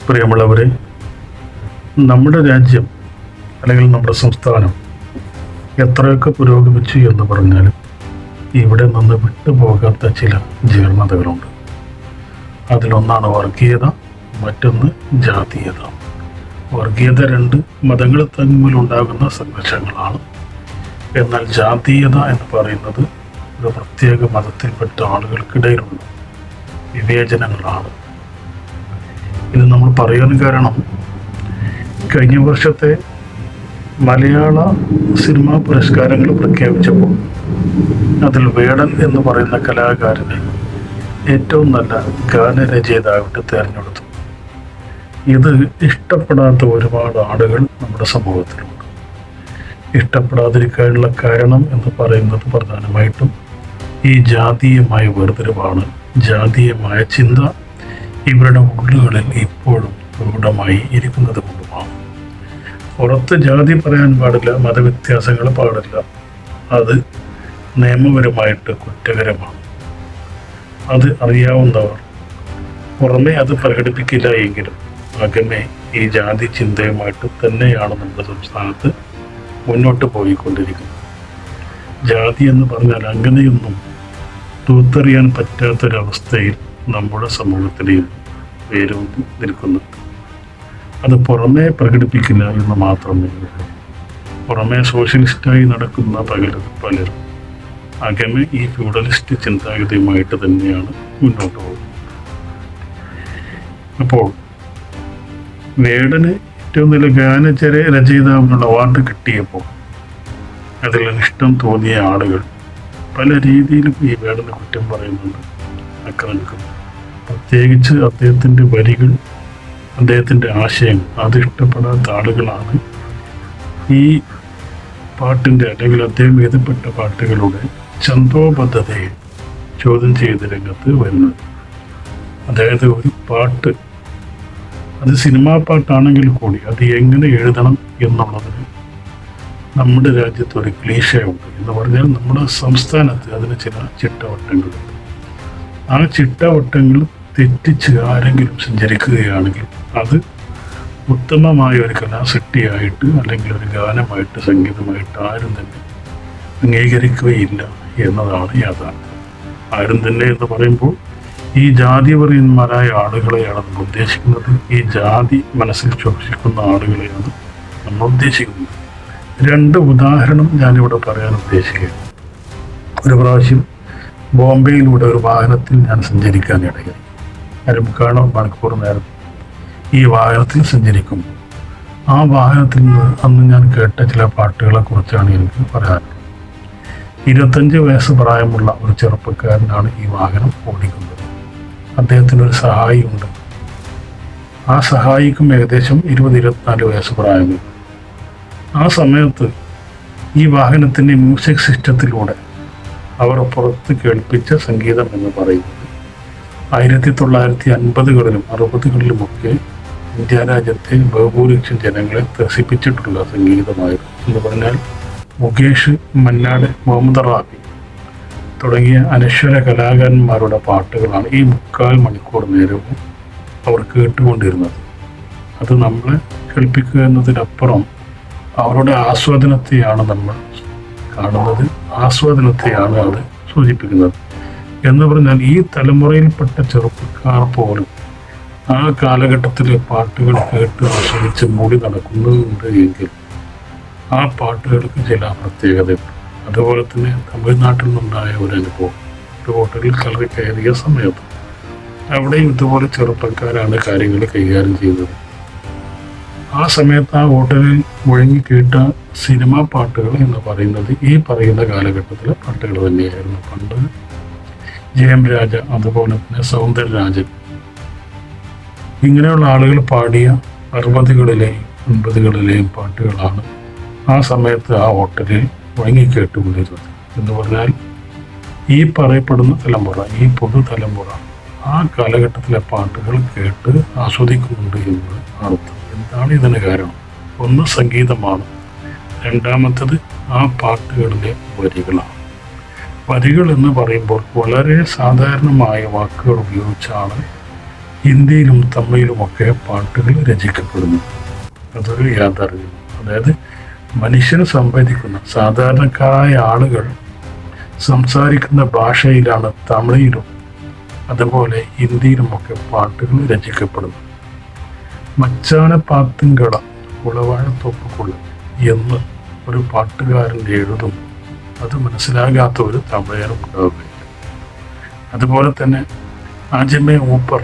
പ്രിയമുള്ളവരെ, നമ്മുടെ രാജ്യം അല്ലെങ്കിൽ നമ്മുടെ സംസ്ഥാനം എത്രയൊക്കെ പുരോഗമിച്ചു എന്ന് പറഞ്ഞാലും ഇവിടെ നിന്ന് വിട്ടുപോകാത്ത ചില ജീർണതകളുണ്ട്. അതിലൊന്നാണ് വർഗീയത, മറ്റൊന്ന് ജാതീയത. വർഗീയത രണ്ട് മതങ്ങൾ തമ്മിലുണ്ടാകുന്ന സംഘർഷങ്ങളാണ്. എന്നാൽ ജാതീയത എന്ന് പറയുന്നത് ഒരു പ്രത്യേക മതത്തിൽപ്പെട്ട ആളുകൾക്കിടയിലുള്ള വിവേചനങ്ങളാണ്. ഇത് നമ്മൾ പറയാൻ കാരണം കഴിഞ്ഞ വർഷത്തെ മലയാള സിനിമാ പുരസ്കാരങ്ങൾ പ്രഖ്യാപിച്ചപ്പോൾ അതിൽ വേടൻ എന്ന് പറയുന്ന കലാകാരനെ ഏറ്റവും നല്ല ഗാനരചയിതാവിട്ട് തിരഞ്ഞെടുത്തു. ഇത് ഇഷ്ടപ്പെടാത്ത ഒരുപാട് ആളുകൾ നമ്മുടെ സമൂഹത്തിലുണ്ട്. ഇഷ്ടപ്പെടാതിരിക്കാനുള്ള കാരണം എന്ന് പറയുന്നത് പ്രധാനമായിട്ടും ഈ ജാതീയമായ വേർതിരിവാണ്. ജാതീയമായ ചിന്ത ഇവരുടെ ഉള്ളുകളിൽ ഇപ്പോഴും പ്രൗഢമായി ഇരിക്കുന്നത് കൊണ്ടുമാണ്. പുറത്ത് ജാതി പറയാൻ പാടില്ല, മതവ്യത്യാസങ്ങൾ പാടില്ല. അത് നിയമപരമായിട്ട് കുറ്റകരമാണ്. അത് അറിയാവുന്നവർ പുറമെ അത് പ്രകടിപ്പിക്കില്ല എങ്കിലും അകമേ ഈ ജാതി ചിന്തയുമായിട്ട് തന്നെയാണ് നമ്മുടെ സംസ്ഥാനത്ത് മുന്നോട്ട് പോയിക്കൊണ്ടിരിക്കുന്നത്. ജാതി എന്ന് പറഞ്ഞാൽ അങ്ങനെയൊന്നും തൂത്തെറിയാൻ പറ്റാത്തൊരവസ്ഥയിൽ നമ്മുടെ സമൂഹത്തിലെയും വേരൂന്നി നിൽക്കുന്നുണ്ട്. അത് പുറമേ പ്രകടിപ്പിക്കില്ല എന്ന് മാത്രമേ ഉള്ളൂ. പുറമേ സോഷ്യലിസ്റ്റായി നടക്കുന്ന പലരും അകമേ ഈ ഫ്യൂഡലിസ്റ്റ് ചിന്താഗതിയുമായിട്ട് തന്നെയാണ് മുന്നോട്ട് പോകുന്നത്. അപ്പോൾ വേടന് ഏറ്റവും നല്ല രചയിതാവിനുള്ള അവാർഡ് കിട്ടിയപ്പോൾ അതിൽ ഇഷ്ടം തോന്നിയ ആളുകൾ പല രീതിയിലും ഈ വേടനെ കുറ്റം പറയുന്നുണ്ട്, ആക്രമിക്കുന്നു. പ്രത്യേകിച്ച് അദ്ദേഹത്തിൻ്റെ വരികൾ, അദ്ദേഹത്തിൻ്റെ ആശയങ്ങൾ അതിഷ്ടപ്പെടാത്ത ആളുകളാണ് ഈ പാട്ടിൻ്റെ അല്ലെങ്കിൽ അദ്ദേഹം എഴുതപ്പെട്ട പാട്ടുകളുടെ ഛന്തോബദ്ധതയെ ചോദ്യം ചെയ്ത് രംഗത്ത് വരുന്നത്. അതായത് ഒരു പാട്ട് അത് സിനിമാ പാട്ടാണെങ്കിൽ കൂടി അത് എങ്ങനെ എഴുതണം എന്നുള്ളതിന് നമ്മുടെ രാജ്യത്ത് ഒരു ക്ലീശയുണ്ട്. എന്ന് പറഞ്ഞാൽ നമ്മുടെ സംസ്ഥാനത്ത് അതിന് ചില ചിട്ടവട്ടങ്ങളുണ്ട്. ആ ചിട്ടവട്ടങ്ങൾ തെറ്റിച്ച് ആരെങ്കിലും സഞ്ചരിക്കുകയാണെങ്കിൽ അത് ഉത്തമമായ ഒരു കലാസൃഷ്ടിയായിട്ട് അല്ലെങ്കിൽ ഒരു ഗാനമായിട്ട് സംഗീതമായിട്ട് ആരും തന്നെ അംഗീകരിക്കുകയില്ല എന്നതാണ് യാഥാർത്ഥ്യം. ആരും തന്നെ എന്ന് പറയുമ്പോൾ ഈ ജാതിപരന്മാരായ ആളുകളെയാണ് നമ്മൾ ഉദ്ദേശിക്കുന്നത്. ഈ ജാതി മനസ്സിൽ ശോഷിക്കുന്ന ആളുകളെയാണ് നമ്മൾ ഉദ്ദേശിക്കുന്നത്. രണ്ട് ഉദാഹരണം ഞാനിവിടെ പറയാൻ ഉദ്ദേശിക്കുകയാണ്. ഒരു പ്രാവശ്യം ബോംബെയിലൂടെ ഒരു വാഹനത്തിൽ ഞാൻ സഞ്ചരിക്കാനിടയായി. 1/4 മണിക്കൂർ നേരം ഈ വാഹനത്തിൽ സഞ്ചരിക്കുമ്പോൾ ആ വാഹനത്തിൽ നിന്ന് അന്ന് ഞാൻ കേട്ട ചില പാട്ടുകളെ കുറിച്ചാണ് എനിക്ക് പറയാനുള്ളത്. 25 വയസ്സ് പ്രായമുള്ള ഒരു ചെറുപ്പക്കാരനാണ് ഈ വാഹനം ഓടിക്കുന്നത്. അദ്ദേഹത്തിനൊരു സഹായിയുണ്ട്. ആ സഹായിക്കും ഏകദേശം 20-24 വയസ്സ് പ്രായമുണ്ട്. ആ സമയത്ത് ഈ വാഹനത്തിൻ്റെ മ്യൂസിക് സിസ്റ്റത്തിലൂടെ അവർ പുറത്ത് കേൾപ്പിച്ച സംഗീതം എന്ന് പറയുന്നത് 1950കളിലും 60കളിലുമൊക്കെ ഇന്ത്യ രാജ്യത്തെ ബഹുഭൂരിപക്ഷം ജനങ്ങളെ ത്രസിപ്പിച്ചിട്ടുള്ള സംഗീതമായിരുന്നു. എന്ന് പറഞ്ഞാൽ മുകേഷ്, മന്നാട്, മുഹമ്മദ് റാഫി തുടങ്ങിയ അനശ്വര കലാകാരന്മാരുടെ പാട്ടുകളാണ് ഈ 3/4 മണിക്കൂർ നേരവും അവർ കേട്ടുകൊണ്ടിരുന്നത്. അത് നമ്മളെ കേൾപ്പിക്കുക എന്നതിനപ്പുറം അവരുടെ ആസ്വാദനത്തെയാണ് നമ്മൾ കാണുന്നത്, ആസ്വാദനത്തെയാണ് അത് സൂചിപ്പിക്കുന്നത്. എന്ന് പറഞ്ഞാൽ ഈ തലമുറയിൽപ്പെട്ട ചെറുപ്പക്കാർ പോലും ആ കാലഘട്ടത്തിലെ പാട്ടുകൾ കേട്ട് ആസ്വദിച്ച് മൂടി നടക്കുന്നുണ്ട് എങ്കിൽ ആ പാട്ടുകൾക്ക് ചില പ്രത്യേകതയുണ്ട്. അതുപോലെ തന്നെ തമിഴ്നാട്ടിൽ നിന്നുണ്ടായ ഒരു അനുഭവം, ഒരു ഹോട്ടലിൽ കയറിയ സമയത്ത് അവിടെയും ഇതുപോലെ ചെറുപ്പക്കാരാണ് കാര്യങ്ങൾ കൈകാര്യം ചെയ്തത്. ആ സമയത്ത് ആ ഹോട്ടലിൽ മുഴങ്ങിക്കേട്ട സിനിമാ പാട്ടുകൾ എന്ന് പറയുന്നത് ഈ പറയുന്ന കാലഘട്ടത്തിലെ പാട്ടുകൾ തന്നെയായിരുന്നു. പണ്ട് ജയം രാജ, അതുപോലെ തന്നെ സൗന്ദരരാജൻ, ഇങ്ങനെയുള്ള ആളുകൾ പാടിയ 60കളിലെയും 50കളിലെയും പാട്ടുകളാണ് ആ സമയത്ത് ആ ഹോട്ടലിൽ മുഴങ്ങിക്കേട്ടുകൊണ്ടിരുന്നത്. എന്ന് പറഞ്ഞാൽ ഈ പറയപ്പെടുന്ന തലമുറ, ഈ പുതുതലമുറ ആ കാലഘട്ടത്തിലെ പാട്ടുകൾ കേട്ട് ആസ്വദിക്കുന്നുണ്ട് എന്ന് അർത്ഥം. എന്താണ് ഇതിന് കാരണം? ഒന്ന് സംഗീതമാണ്, രണ്ടാമത്തത് ആ പാട്ടുകളിലെ വരികളാണ്. വരികൾ എന്ന് പറയുമ്പോൾ വളരെ സാധാരണമായ വാക്കുകൾ ഉപയോഗിച്ചാണ് ഹിന്ദിയിലും തമിഴിലുമൊക്കെ പാട്ടുകൾ രചിക്കപ്പെടുന്നു. അതൊരു യാഥാർത്ഥ്യം. അതായത് മനുഷ്യന് സംവദിക്കുന്ന സാധാരണക്കാരായ ആളുകൾ സംസാരിക്കുന്ന ഭാഷയിലാണ് തമിഴിലും അതുപോലെ ഹിന്ദിയിലുമൊക്കെ പാട്ടുകൾ രചിക്കപ്പെടുന്നു. മച്ചാന പാത്തുങ്കള കുളവാഴത്തോപ്പുക്കുള്ള എന്ന് ഒരു പാട്ടുകാരൻ എഴുതും, അത് മനസ്സിലാകാത്ത ഒരു തമിഴനും ഉണ്ടാവുകയില്ല. അതുപോലെ തന്നെ ആജമേ ഊപ്പർ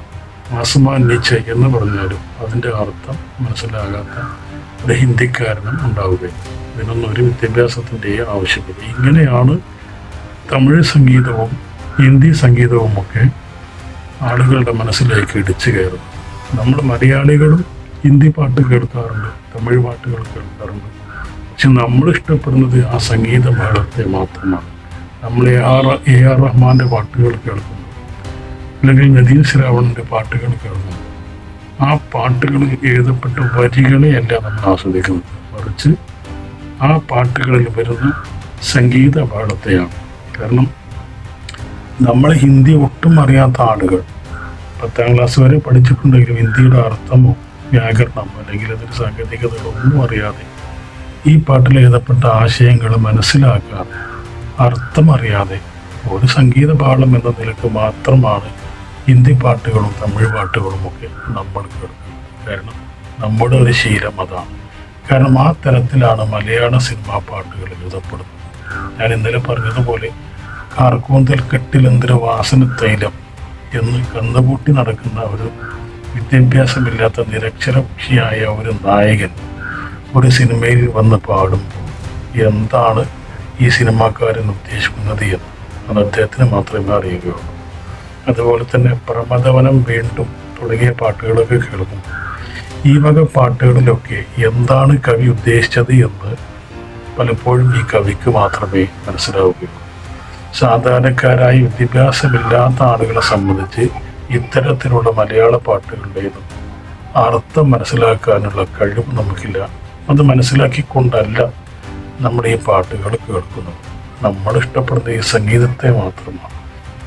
ആസമാൻ നീച്ച എന്ന് പറഞ്ഞാലും അതിൻ്റെ അർത്ഥം മനസ്സിലാകാത്ത ഒരു ഹിന്ദിക്കാരനും ഉണ്ടാവുകയില്ല. ഇതിനൊന്നും ഒരു വിദ്യാഭ്യാസത്തിൻ്റെയും ആവശ്യമില്ല. ഇങ്ങനെയാണ് തമിഴ് സംഗീതവും ഹിന്ദി സംഗീതവുമൊക്കെ ആളുകളുടെ മനസ്സിലേക്ക് ഇടിച്ചു കയറുന്നത്. നമ്മൾ മലയാളികളും ഹിന്ദി പാട്ട് കേൾക്കാറുണ്ട്, തമിഴ് പാട്ടുകൾ കേൾക്കാറുണ്ട്. പക്ഷെ നമ്മൾ ഇഷ്ടപ്പെടുന്നത് ആ സംഗീത മേളത്തെ മാത്രമാണ്. നമ്മൾ എ ആർ റഹ്മാൻ്റെ പാട്ടുകൾ കേൾക്കുന്നു, അല്ലെങ്കിൽ നദീം ശ്രാവണിൻ്റെ പാട്ടുകൾ കേൾക്കുന്നു. ആ പാട്ടുകളിൽ എഴുതപ്പെട്ട വരികളെയല്ല നമ്മൾ ആസ്വദിക്കുന്നത്, മറിച്ച് ആ പാട്ടുകളിൽ വരുന്ന സംഗീത മേളത്തെയാണ്. കാരണം നമ്മൾ ഹിന്ദി ഒട്ടും അറിയാത്ത ആളുകൾ 10ാം ക്ലാസ് വരെ പഠിച്ചിട്ടുണ്ടെങ്കിലും ഹിന്ദിയുടെ അർത്ഥമോ വ്യാകരണമോ അല്ലെങ്കിൽ അതിൻ്റെ സാങ്കേതികതകളോ ഒന്നും അറിയാതെ ഈ പാട്ടിൽ എഴുതപ്പെട്ട ആശയങ്ങൾ മനസ്സിലാക്കാതെ അർത്ഥമറിയാതെ ഒരു സംഗീത പാഠം എന്ന നിലക്ക് മാത്രമാണ് ഹിന്ദി പാട്ടുകളും തമിഴ് പാട്ടുകളും ഒക്കെ നമ്മൾ കേൾക്കുന്നത്. കാരണം നമ്മുടെ ഒരു ശീലം അതാണ്. കാരണം ആ തരത്തിലാണ് മലയാള സിനിമാ പാട്ടുകൾ എഴുതപ്പെടുന്നത്. ഞാൻ ഇന്നലെ പറഞ്ഞതുപോലെ കാർക്കൂന്തൽ കെട്ടിലെന്തൊരു വാസന തൈലം എന്ന് കന്നുകൂട്ടി നടക്കുന്ന ഒരു വിദ്യാഭ്യാസമില്ലാത്ത നിരക്ഷരപക്ഷിയായ ഒരു നായകൻ ഒരു സിനിമയിൽ വന്ന് പാടുമ്പോൾ എന്താണ് ഈ സിനിമാക്കാരൻ ഉദ്ദേശിക്കുന്നത് എന്ന് അത് അദ്ദേഹത്തിന് മാത്രമേ അറിയുകയുള്ളൂ. അതുപോലെ തന്നെ പ്രമദവനം വീണ്ടും തുടങ്ങിയ പാട്ടുകളൊക്കെ കേൾക്കും. ഈ വക പാട്ടുകളിലൊക്കെ എന്താണ് കവി ഉദ്ദേശിച്ചത് എന്ന് പലപ്പോഴും ഈ കവിക്ക് മാത്രമേ മനസ്സിലാവുകയുള്ളൂ. സാധാരണക്കാരായി വിദ്യാഭ്യാസമില്ലാത്ത ആളുകളെ സംബന്ധിച്ച് ഇത്തരത്തിലുള്ള മലയാള പാട്ടുകളുടേതും അർത്ഥം മനസ്സിലാക്കാനുള്ള കഴിവ് നമുക്കില്ല. അത് മനസ്സിലാക്കിക്കൊണ്ടല്ല നമ്മൾ ഈ പാട്ടുകൾ കേൾക്കുന്നത്. നമ്മൾ ഇഷ്ടപ്പെടുന്ന ഈ സംഗീതത്തെ മാത്രമാണ്,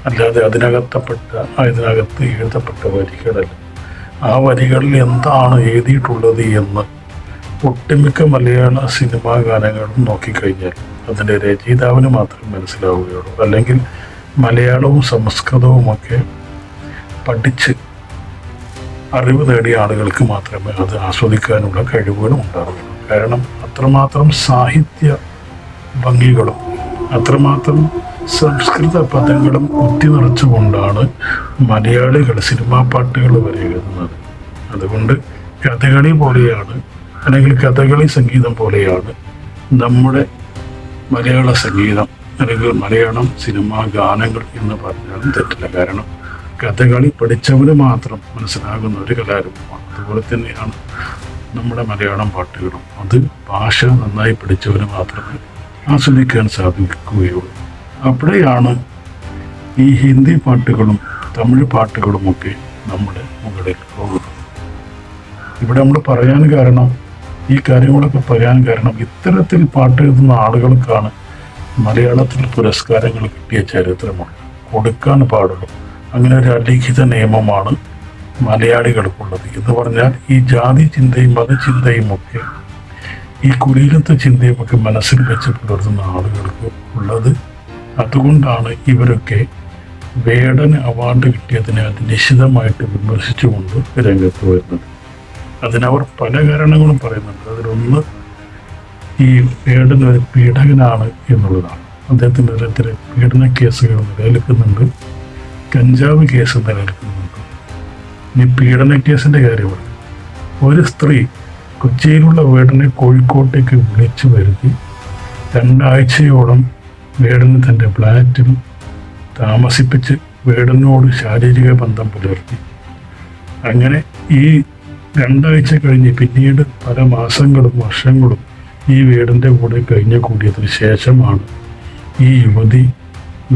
അല്ലാതെ അതിനകത്ത് എഴുതപ്പെട്ട വരികളല്ല. ആ വരികളിൽ എന്താണ് എഴുതിയിട്ടുള്ളത് എന്ന് ഒട്ടുമിക്ക മലയാള സിനിമാ ഗാനങ്ങളും നോക്കിക്കഴിഞ്ഞാൽ അതിൻ്റെ രചയിതാവിന് മാത്രമേ മനസ്സിലാവുകയുള്ളൂ. അല്ലെങ്കിൽ മലയാളവും സംസ്കൃതവുമൊക്കെ പഠിച്ച് അറിവ് നേടിയ ആളുകൾക്ക് മാത്രമേ അത് ആസ്വദിക്കാനുള്ള കഴിവുകളും ഉണ്ടാവുകയുള്ളൂ. കാരണം അത്രമാത്രം സാഹിത്യ ഭംഗികളും അത്രമാത്രം സംസ്കൃത പദങ്ങളും കുത്തി നിറച്ചുകൊണ്ടാണ് മലയാളികൾ സിനിമാ പാട്ടുകൾ വരെ എഴുതുന്നത്. അതുകൊണ്ട് കഥകളി പോലെയാണ്, അല്ലെങ്കിൽ കഥകളി സംഗീതം പോലെയാണ് നമ്മുടെ മലയാള സംഗീതം, അല്ലെങ്കിൽ മലയാളം സിനിമാ ഗാനങ്ങൾ എന്ന് പറഞ്ഞാലും തെറ്റില്ല. കാരണം കഥകളി പഠിച്ചവന് മാത്രം മനസ്സിലാകുന്ന ഒരു കലാരൂപമാണ്. അതുപോലെ തന്നെയാണ് നമ്മുടെ മലയാളം പാട്ടുകളും. അത് ഭാഷ നന്നായി പഠിച്ചവന് മാത്രമേ ആസ്വദിക്കാൻ സാധിക്കുകയുള്ളൂ. അവിടെയാണ് ഈ ഹിന്ദി പാട്ടുകളും തമിഴ് പാട്ടുകളുമൊക്കെ നമ്മുടെ മുകളിൽ പോകുന്നത്. ഇവിടെ നമ്മൾ പറയാൻ കാരണം, ഈ കാര്യങ്ങളൊക്കെ പറയാൻ കാരണം, ഇത്തരത്തിൽ പാട്ട് എഴുതുന്ന ആളുകൾക്കാണ് മലയാളത്തിൽ പുരസ്കാരങ്ങൾ കിട്ടിയ ചരിത്രമുണ്ട്, കൊടുക്കാൻ പാടുള്ളൂ. അങ്ങനെ ഒരു അലിഖിത നിയമമാണ് മലയാളികൾക്കുള്ളത്. എന്ന് പറഞ്ഞാൽ ഈ ജാതി ചിന്തയും മതചിന്തയും ഒക്കെ, ഈ കുലീനത്വ ചിന്തയും ഒക്കെ മനസ്സിൽ വെച്ച് പുലർത്തുന്ന ആളുകൾക്ക് ഉള്ളത്. അതുകൊണ്ടാണ് ഇവരൊക്കെ വേടൻ അവാർഡ് കിട്ടിയതിനെ അത് നിശിതമായിട്ട് വിമർശിച്ചുകൊണ്ട് രംഗത്ത് വരുന്നത്. അതിനവർ പല കാരണങ്ങളും പറയുന്നുണ്ട്. അതിലൊന്ന് ഈ വേടൻ ഒരു പീഡകനാണ് എന്നുള്ളതാണ്. അദ്ദേഹത്തിനെതിരെ പീഡന കേസുകൾ നിലനിൽക്കുന്നുണ്ട്, കഞ്ചാവ് കേസ് നിലനിൽക്കുന്നുണ്ട്. ഇനി പീഡന കേസിൻ്റെ കാര്യമാണ്. ഒരു സ്ത്രീ കൊച്ചിയിലുള്ള വേടനെ കോഴിക്കോട്ടേക്ക് വിളിച്ചു വരുത്തി 2 ആഴ്ചയോളം വേടനെ തൻ്റെ ഫ്ലാറ്റിൽ താമസിപ്പിച്ച് വേടനോട് ശാരീരിക ബന്ധം പുലർത്തി. അങ്ങനെ ഈ 2 ആഴ്ച കഴിഞ്ഞ് പിന്നീട് പല മാസങ്ങളും വർഷങ്ങളും ഈ വേടൻ്റെ കൂടെ കൂടിയതിന് ശേഷമാണ് ഈ യുവതി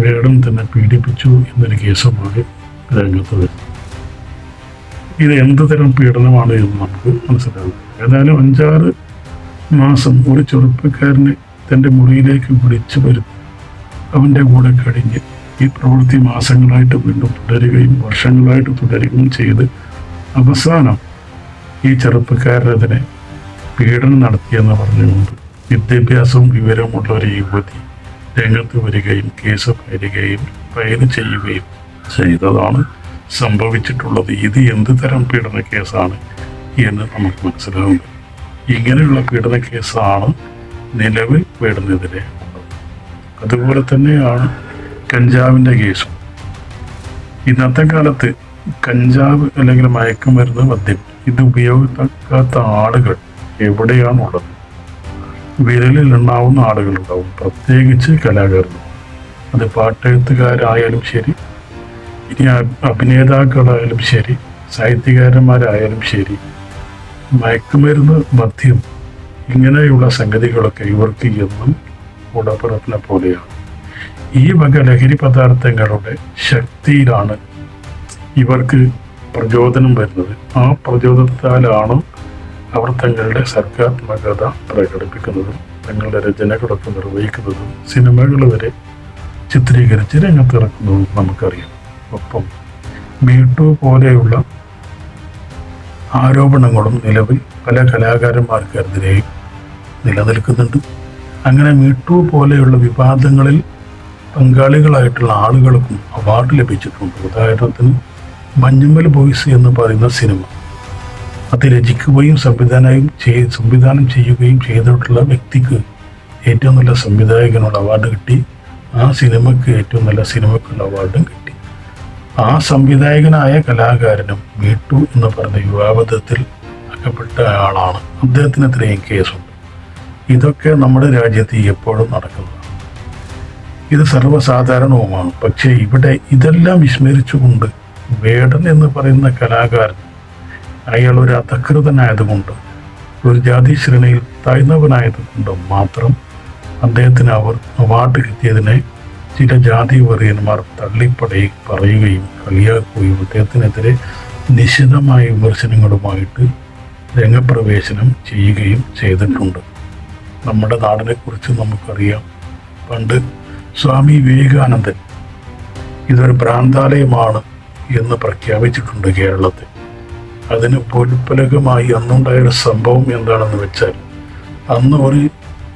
വേടൻ തന്നെ പീഡിപ്പിച്ചു എന്നൊരു കേസുമായി രംഗത്ത് വരുന്നത്. ഇത് എന്ത് തരം പീഡനമാണ് എന്ന് നമുക്ക് മനസ്സിലാകും. ഏതായാലും 5-6 മാസം ഒരു ചെറുപ്പക്കാരനെ തൻ്റെ മുറിയിലേക്ക് വിളിച്ചു വരുത്തി അവൻ്റെ കൂടെ കഴിഞ്ഞ് ഈ പ്രവൃത്തി മാസങ്ങളായിട്ട് വീണ്ടും തുടരുകയും വർഷങ്ങളായിട്ട് തുടരുകയും ചെയ്ത് അവസാനം ഈ ചെറുപ്പക്കാരനെതിരെ പീഡനം നടത്തിയെന്ന് പറഞ്ഞുകൊണ്ട് വിദ്യാഭ്യാസവും വിവരമുള്ള ഒരു യുവതി രംഗത്ത് വരികയും കേസ് ഫയൽ ചെയ്യുകയും ചെയ്തതാണ് സംഭവിച്ചിട്ടുള്ളത്. ഇത് എന്ത് തരം പീഡന കേസാണ് എന്ന് നമുക്ക് മനസ്സിലാവുന്നത്. ഇങ്ങനെയുള്ള പീഡന കേസാണ് നിലവിൽ വേടുന്നതിരെ ഉള്ളത്. അതുപോലെ തന്നെയാണ് കഞ്ചാവിൻ്റെ കേസും. ഇന്നത്തെ കാലത്ത് കഞ്ചാവ് അല്ലെങ്കിൽ മയക്കുമരുന്ന്, മദ്യം ഇത് ഉപയോഗിക്കാത്ത ആളുകൾ എവിടെയാണുള്ളത്? വിരലിൽ എണ്ണാവുന്ന ആളുകളുണ്ടാവും, പ്രത്യേകിച്ച് കലാകാരന്മാർ. അത് പാട്ടെഴുത്തുകാരായാലും ശരി, ഇനി അഭിനേതാക്കളായാലും ശരി, സാഹിത്യകാരന്മാരായാലും ശരി, മയക്കുമരുന്ന്, മദ്യം ഇങ്ങനെയുള്ള സംഗതികളൊക്കെ ഇവർക്ക് എന്നും ഉടപ്പിറപ്പിനെ പോലെയാണ്. ഈ വക ലഹരി പദാർത്ഥങ്ങളുടെ ശക്തിയിലാണ് ഇവർക്ക് പ്രചോദനം വരുന്നത്. ആ പ്രചോദനത്താലാണ് അവർ തങ്ങളുടെ സർഗാത്മകത പ്രകടിപ്പിക്കുന്നതും തങ്ങളുടെ രചനകളൊക്കെ നിർവഹിക്കുന്നതും സിനിമകൾ വരെ ചിത്രീകരിച്ച് രംഗത്തിറക്കുന്നതും നമുക്കറിയാം. ഒപ്പം മീട്ടു പോലെയുള്ള ആരോപണങ്ങളും നിലവിൽ പല കലാകാരന്മാർക്കെതിരെയും നിലനിൽക്കുന്നുണ്ട്. അങ്ങനെ മീട്ടു പോലെയുള്ള വിവാദങ്ങളിൽ പങ്കാളികളായിട്ടുള്ള ആളുകൾക്കും അവാർഡ് ലഭിച്ചിട്ടുണ്ട്. ഉദാഹരണത്തിന് മഞ്ഞുമ്മൽ ബോയ്സ് എന്ന് പറയുന്ന സിനിമ, അത് രചിക്കുകയും സംവിധാനം ചെയ്യുകയും ചെയ്തിട്ടുള്ള വ്യക്തിക്ക് ഏറ്റവും നല്ല സംവിധായകനുള്ള അവാർഡ് കിട്ടി. ആ സിനിമയ്ക്ക് ഏറ്റവും നല്ല സിനിമയ്ക്കുള്ള അവാർഡും കിട്ടി. ആ സംവിധായകനായ കലാകാരനും മീട്ടു എന്ന് പറഞ്ഞ വിവാദത്തിൽ അകപ്പെട്ട ആളാണ്. അദ്ദേഹത്തിനെതിരെയും കേസുണ്ട്. ഇതൊക്കെ നമ്മുടെ രാജ്യത്ത് എപ്പോഴും നടക്കുന്നതാണ്. ഇത് സർവ്വസാധാരണവുമാണ്. പക്ഷേ ഇവിടെ ഇതെല്ലാം വിസ്മരിച്ചുകൊണ്ട് വേടൻ എന്ന് പറയുന്ന കലാകാരൻ, അയാൾ ഒരു അധകൃതനായതുകൊണ്ട്, ഒരു ജാതി ശ്രേണിയിൽ താഴ്ന്നവനായതുകൊണ്ട് മാത്രം അദ്ദേഹത്തിന് അവാർഡ് കിട്ടിയതിനെ ചില ജാതി വെറിയന്മാർ പറയുകയും കളിയാക്കുകയും അദ്ദേഹത്തിനെതിരെ നിശിതമായ വിമർശനങ്ങളുമായിട്ട് രംഗപ്രവേശനം ചെയ്യുകയും ചെയ്തിട്ടുണ്ട്. നമ്മുടെ നാടിനെക്കുറിച്ച് നമുക്കറിയാം. പണ്ട് സ്വാമി വിവേകാനന്ദൻ ഇതൊരു ഭ്രാന്താലയമാണ് എന്ന് പ്രഖ്യാപിച്ചിട്ടുണ്ട് കേരളത്തിൽ. അതിന് പോൽപ്പലകമായി അന്നുണ്ടായൊരു സംഭവം എന്താണെന്ന് വെച്ചാൽ, അന്ന് ഒരു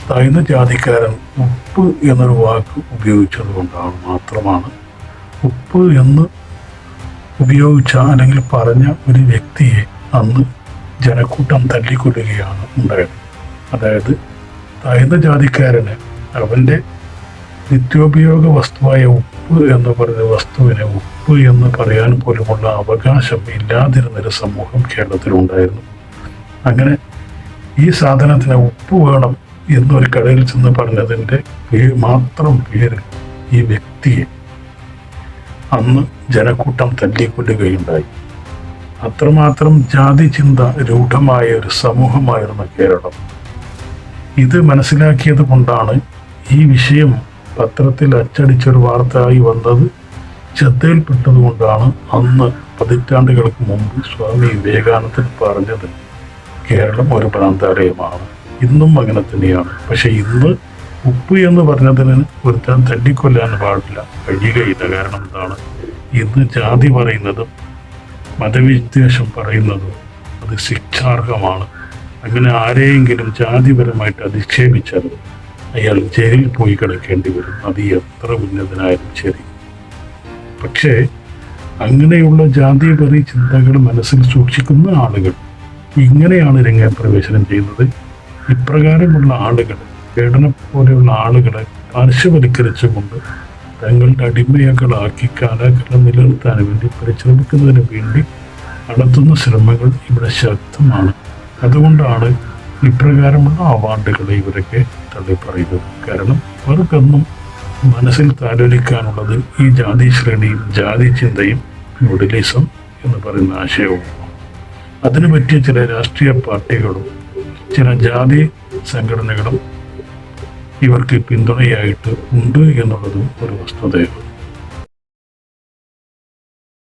താഴ്ന്ന ജാതിക്കാരൻ ഉപ്പ് എന്നൊരു വാക്ക് ഉപയോഗിച്ചത് കൊണ്ടാണ് മാത്രമാണ് ഉപ്പ് എന്ന് ഉപയോഗിച്ച അല്ലെങ്കിൽ പറഞ്ഞ ഒരു വ്യക്തിയെ അന്ന് ജനക്കൂട്ടം തല്ലിക്കൊല്ലുകയാണ് ഉണ്ടായത്. അതായത് താഴ്ന്ന ജാതിക്കാരന് അവൻ്റെ നിത്യോപയോഗ വസ്തുവായ ഉപ്പ് എന്ന് പറയുന്ന വസ്തുവിനെ ഉപ്പ് എന്ന് പറയാൻ പോലുമുള്ള അവകാശം ഇല്ലാതിരുന്നൊരു സമൂഹം കേരളത്തിലുണ്ടായിരുന്നു. അങ്ങനെ ഈ സാധനത്തിന് ഉപ്പ് വേണം എന്നൊരു കടയിൽ ചെന്ന് പറഞ്ഞതിൻ്റെ മാത്രം പേരിൽ ഈ വ്യക്തിയെ അന്ന് ജനക്കൂട്ടം തല്ലിക്കൊല്ലുകയുണ്ടായി. അത്രമാത്രം ജാതി ചിന്ത രൂഢമായ ഒരു സമൂഹമായിരുന്നു കേരളം. ഇത് മനസ്സിലാക്കിയത് കൊണ്ടാണ് ഈ വിഷയം പത്രത്തിൽ അച്ചടിച്ചൊരു വാർത്തയായി വന്നത് ശ്രദ്ധയിൽപ്പെട്ടതുകൊണ്ടാണ് അന്ന് പതിറ്റാണ്ടുകൾക്ക് മുമ്പ് സ്വാമി വിവേകാനന്ദൻ പറഞ്ഞത് കേരളം ഒരു ഭ്രാന്താലയമാണ്. ഇന്നും അങ്ങനെ തന്നെയാണ്. പക്ഷെ ഇന്ന് ഉപ്പ് എന്ന് പറഞ്ഞതിന് ഒരുത്തൻ തല്ലിക്കൊല്ലാൻ പാടില്ല, കഴിയുകയില്ല. കാരണം എന്താണ്? ഇന്ന് ജാതി പറയുന്നതും മതവിദ്വേഷം പറയുന്നതും അത് ശിക്ഷാർഹമാണ്. അങ്ങനെ ആരെയെങ്കിലും ജാതിപരമായിട്ട് അധിക്ഷേപിച്ചാൽ അയാൾ ജയിലിൽ പോയി കിടക്കേണ്ടി വരും, അത് എത്ര ഉന്നതനായാലും ശരി. പക്ഷേ അങ്ങനെയുള്ള ജാതിപരി ചിന്തകൾ മനസ്സിൽ സൂക്ഷിക്കുന്ന ആളുകൾ ഇങ്ങനെയാണ് രംഗപ്രവേശനം ചെയ്യുന്നത്. ഇപ്രകാരമുള്ള ആളുകൾ, വേടനെ പോലെയുള്ള ആളുകളെ പാർശ്വവൽക്കരിച്ചുകൊണ്ട് തങ്ങളുടെ അടിമകളാക്കി കാലാകാലം നിലനിർത്താൻ വേണ്ടി പരിശ്രമിക്കുന്നതിന് വേണ്ടി നടത്തുന്ന ശ്രമങ്ങൾ ഇവിടെ ശക്തമാണ്. അതുകൊണ്ടാണ് ഇപ്രകാരമുള്ള അവാർഡുകളെ ഇവരൊക്കെ തള്ളിപ്പറയുന്നത്. കാരണം അവർക്കൊന്നും മനസ്സിൽ താലോലിക്കാനുള്ളത് ഈ ജാതി ശ്രേണിയും ജാതി ചിന്തയും ന്യൂഡലിസം എന്ന് പറയുന്ന ആശയവും. അതിനു പറ്റിയ ചില രാഷ്ട്രീയ പാർട്ടികളും ചില ജാതി സംഘടനകളും ഇവർക്ക് പിന്തുണയായിട്ട് ഉണ്ട് എന്നുള്ളതും ഒരു വസ്തുതയാണ്.